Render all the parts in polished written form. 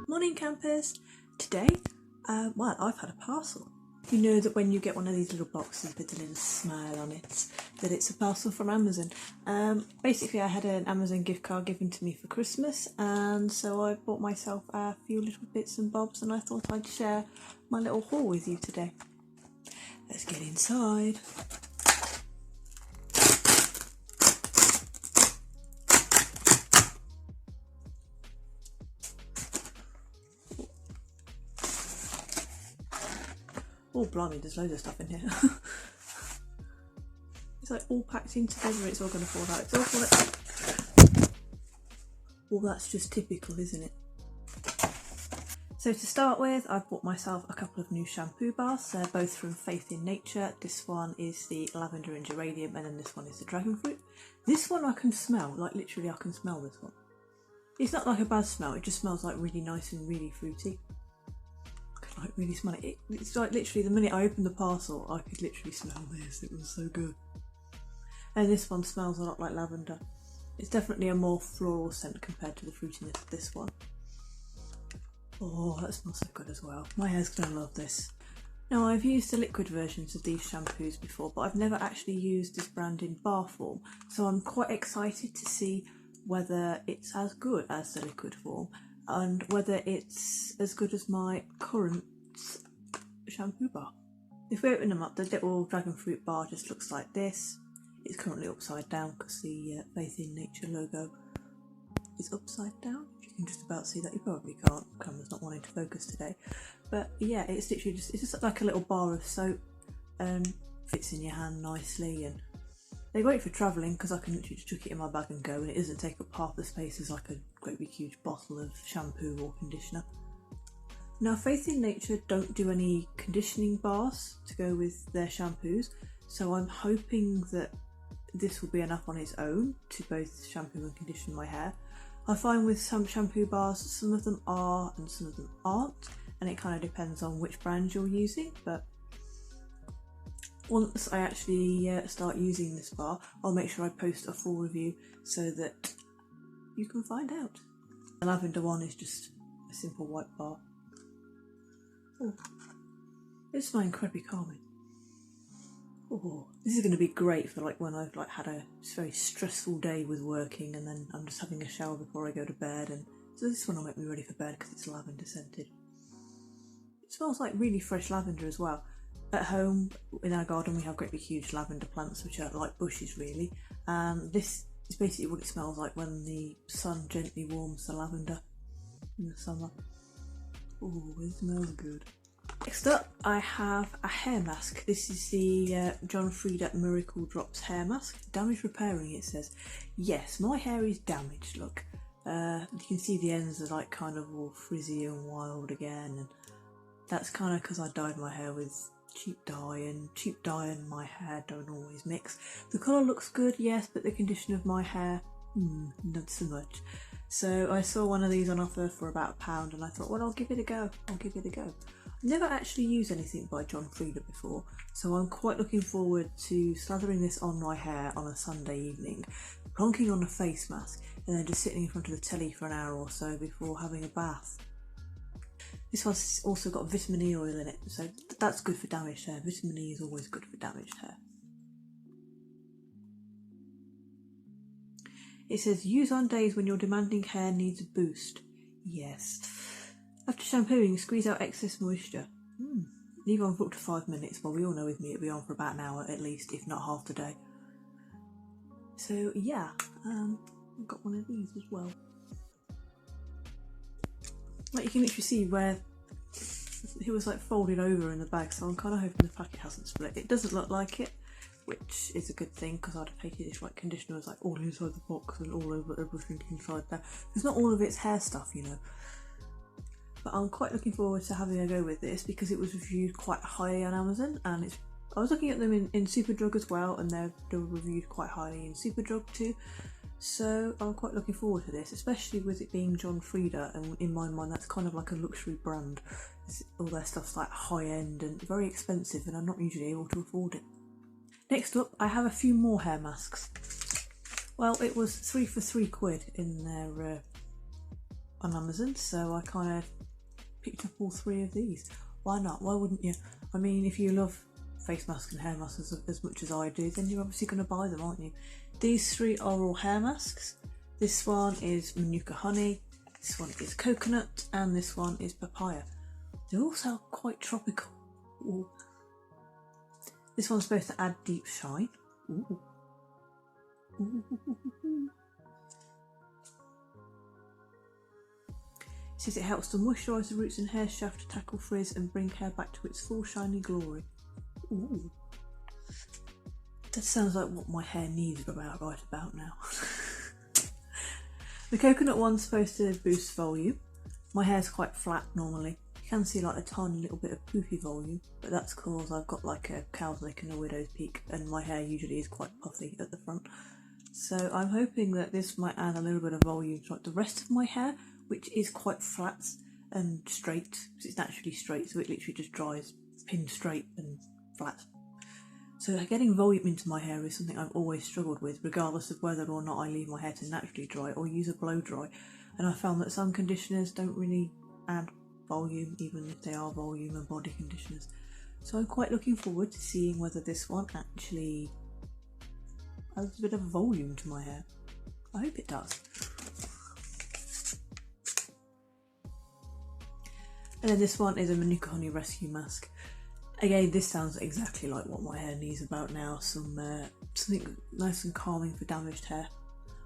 Morning campers! Today, well, I've had a parcel. You know that when you get one of these little boxes with a little smile on it, that it's a parcel from Amazon. Basically I had an Amazon gift card given to me for Christmas, and so I bought myself a few little bits and bobs, and I thought I'd share my little haul with you today. Let's get inside. Oh blimey, there's loads of stuff in here. It's like all packed in together, it's all going to fall out. It's awful. Well, that's just typical, isn't it? So to start with, I've bought myself a couple of new shampoo bars. They're both from Faith in Nature. This one is the lavender and geranium, and then this one is the dragon fruit. This one I can smell, like literally I can smell this one. It's not like a bad smell, it just smells like really nice and really fruity. I can like really smell it. It's like literally the minute I opened the parcel, I could literally smell this. It was so good. And this one smells a lot like lavender. It's definitely a more floral scent compared to the fruitiness of this one. Oh, that smells so good as well. My hair's gonna love this. Now, I've used the liquid versions of these shampoos before, but I've never actually used this brand in bar form, so I'm quite excited to see whether it's as good as the liquid form and whether it's as good as my current shampoo bar. If we open them up, the little dragon fruit bar just looks like this. It's currently upside down because the Faith in Nature logo is upside down. You can just about see that. You probably can't, the camera's not wanting to focus today, but yeah, it's literally just like a little bar of soap and fits in your hand nicely, and they're great for travelling because I can literally just chuck it in my bag and go, and it doesn't take up half the space as like a great big huge bottle of shampoo or conditioner. Now, Faith in Nature don't do any conditioning bars to go with their shampoos, so I'm hoping that this will be enough on its own to both shampoo and condition my hair. I find with some shampoo bars, some of them are and some of them aren't, and it kind of depends on which brand you're using, but once I actually start using this bar, I'll make sure I post a full review so that you can find out. The lavender one is just a simple white bar. Oh, it's smelling incredibly calming. Oh, this is going to be great for like when I've like had a very stressful day with working, and then I'm just having a shower before I go to bed, and so this one will make me ready for bed because it's lavender scented. It smells like really fresh lavender as well. At home in our garden we have great big huge lavender plants which are like bushes really, and this is basically what it smells like when the sun gently warms the lavender in the summer. Oh, it smells good. Next up, I have a hair mask. This is the John Frieda Miracle Drops hair mask. Damage repairing, it says. Yes, my hair is damaged, look. You can see the ends are like kind of all frizzy and wild again, and that's kind of because I dyed my hair with cheap dye, and cheap dye and my hair don't always mix. The colour looks good, yes, but the condition of my hair, not so much. So I saw one of these on offer for about £1, and I thought, well, I'll give it a go. Never actually used anything by John Frieda before, so I'm quite looking forward to slathering this on my hair on a Sunday evening, plonking on a face mask, and then just sitting in front of the telly for an hour or so before having a bath. This one's also got vitamin E oil in it, so that's good for damaged hair. Vitamin E is always good for damaged hair. It says, use on days when your demanding hair needs a boost. Yes. After shampooing, squeeze out excess moisture. Leave on for up to 5 minutes. Well, we all know with me it'll be on for about an hour at least, if not half the day. So yeah, I've got one of these as well. Like you can literally see where it was like folded over in the bag, so I'm kind of hoping the packet hasn't split. It doesn't look like it, which is a good thing because I'd have hated if like conditioner was like all inside the box and all over everything inside there. It's not all of its hair stuff, you know. But I'm quite looking forward to having a go with this because it was reviewed quite highly on Amazon, and I was looking at them in Superdrug as well, and they're reviewed quite highly in Superdrug too. So I'm quite looking forward to this, especially with it being John Frieda, and in my mind that's kind of like a luxury brand. All their stuff's like high end and very expensive, and I'm not usually able to afford it. Next up, I have a few more hair masks. Well, it was 3 for £3 in their on Amazon, so I kind of picked up all 3 of these. Why not? Why wouldn't you? I mean, if you love face masks and hair masks as much as I do, then you're obviously going to buy them, aren't you? These 3 are all hair masks. This one is Manuka honey, this one is coconut, and this one is papaya. They all sound quite tropical. Ooh. This one's supposed to add deep shine. Ooh. Ooh. It says it helps to moisturise the roots and hair shaft to tackle frizz and bring hair back to its full shiny glory. Ooh. That sounds like what my hair needs right about now. The coconut one's supposed to boost volume. My hair's quite flat normally. You can see like a tiny little bit of poofy volume, but that's because I've got like a cow's lick and a widow's peak, and my hair usually is quite puffy at the front. So I'm hoping that this might add a little bit of volume to like the rest of my hair, which is quite flat and straight, because it's naturally straight, so it literally just dries pin straight and flat. So getting volume into my hair is something I've always struggled with, regardless of whether or not I leave my hair to naturally dry or use a blow dry. And I found that some conditioners don't really add volume, even if they are volume and body conditioners. So I'm quite looking forward to seeing whether this one actually adds a bit of volume to my hair. I hope it does. And then this one is a Manuka Honey Rescue Mask. Again, this sounds exactly like what my hair needs about now, something nice and calming for damaged hair.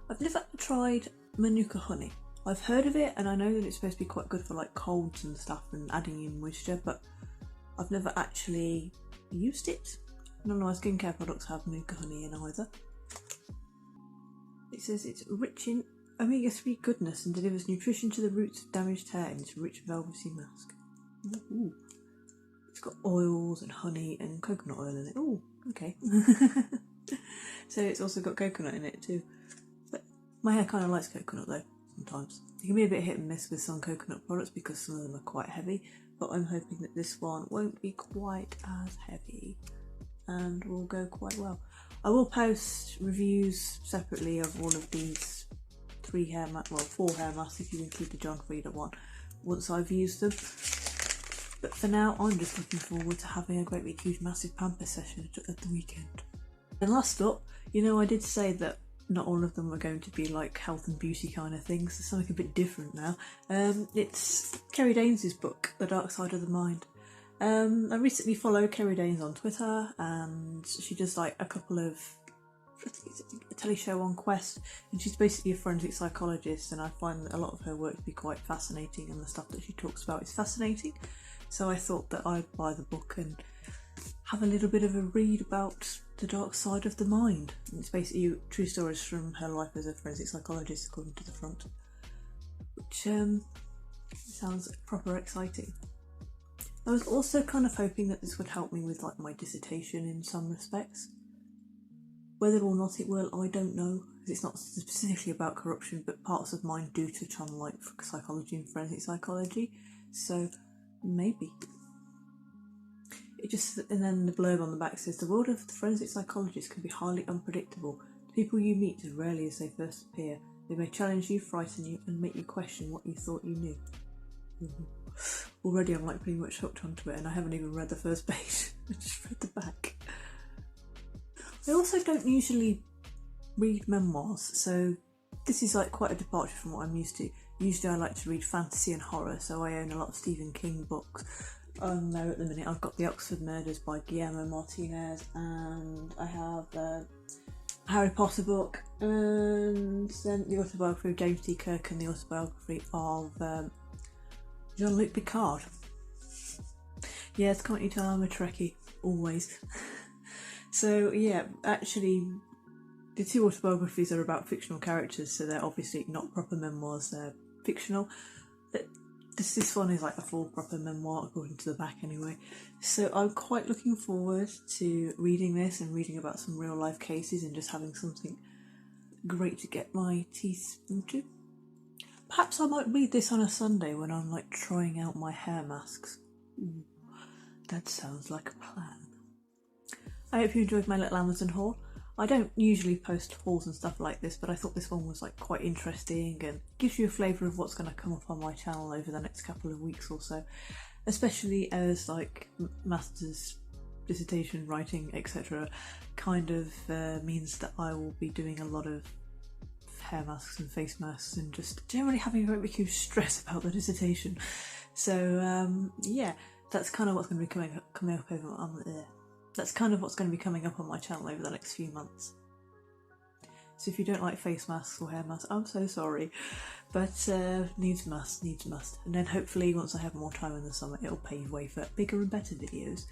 I've never tried Manuka Honey. I've heard of it and I know that it's supposed to be quite good for like colds and stuff and adding in moisture, but I've never actually used it. None of my skincare products have Manuka Honey in either. It says it's rich in omega-3 goodness and delivers nutrition to the roots of damaged hair in its rich velvety mask. Ooh. It's got oils and honey and coconut oil in it. Oh, okay. So it's also got coconut in it too. But my hair kind of likes coconut though, sometimes. It can be a bit hit and miss with some coconut products because some of them are quite heavy, but I'm hoping that this one won't be quite as heavy and will go quite well. I will post reviews separately of all of these 4 hair masks if you include the John Frieda one, once I've used them. But for now, I'm just looking forward to having a great big huge massive pamper session at the weekend. And last up, you know, I did say that not all of them are going to be like health and beauty kind of things, so something a bit different now. It's Kerry Daynes' book, The Dark Side of the Mind. I recently followed Kerry Daynes on Twitter, and she does like a couple of, I think it's a telly show on Quest, and she's basically a forensic psychologist, and I find that a lot of her work to be quite fascinating, and the stuff that she talks about is fascinating. So I thought that I'd buy the book and have a little bit of a read about the dark side of the mind. And it's basically true stories from her life as a forensic psychologist, according to the front, which sounds proper exciting. I was also kind of hoping that this would help me with like my dissertation in some respects. Whether or not it will, I don't know, because it's not specifically about corruption, but parts of mine do touch on like psychology and forensic psychology, so maybe. And then the blurb on the back says, the world of the forensic psychologist can be highly unpredictable. The people you meet as rarely as they first appear. They may challenge you, frighten you, and make you question what you thought you knew. Already I'm like pretty much hooked onto it, and I haven't even read the first page. I just read the back. I also don't usually read memoirs, so this is like quite a departure from what I'm used to. Usually I like to read fantasy and horror, so I own a lot of Stephen King books. There at the minute I've got The Oxford Murders by Guillermo Martinez, and I have a Harry Potter book, and then the autobiography of James T. Kirk and the autobiography of Jean-Luc Picard. Yes, can't you tell I'm a Trekkie? Always. So yeah, actually the 2 autobiographies are about fictional characters, so they're obviously not proper memoirs, they're fictional. But this one is like a full proper memoir, according to the back anyway. So I'm quite looking forward to reading this and reading about some real life cases and just having something great to get my teeth into. Perhaps I might read this on a Sunday when I'm like trying out my hair masks. Ooh, that sounds like a plan. I hope you enjoyed my little Amazon haul. I don't usually post hauls and stuff like this, but I thought this one was like quite interesting and gives you a flavour of what's going to come up on my channel over the next couple of weeks or so, especially as like master's dissertation writing, etc. kind of means that I will be doing a lot of hair masks and face masks and just generally having a very huge stress about the dissertation. So yeah, that's kind of what's going to be coming up over that's kind of what's going to be coming up on my channel over the next few months. So if you don't like face masks or hair masks, I'm so sorry, but needs must. And then hopefully once I have more time in the summer, it'll pave way for bigger and better videos.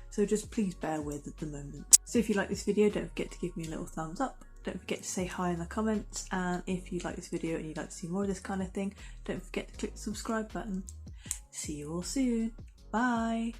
So just please bear with at the moment. So if you like this video, don't forget to give me a little thumbs up. Don't forget to say hi in the comments, and if you like this video and you'd like to see more of this kind of thing, don't forget to click the subscribe button. See you all soon. Bye!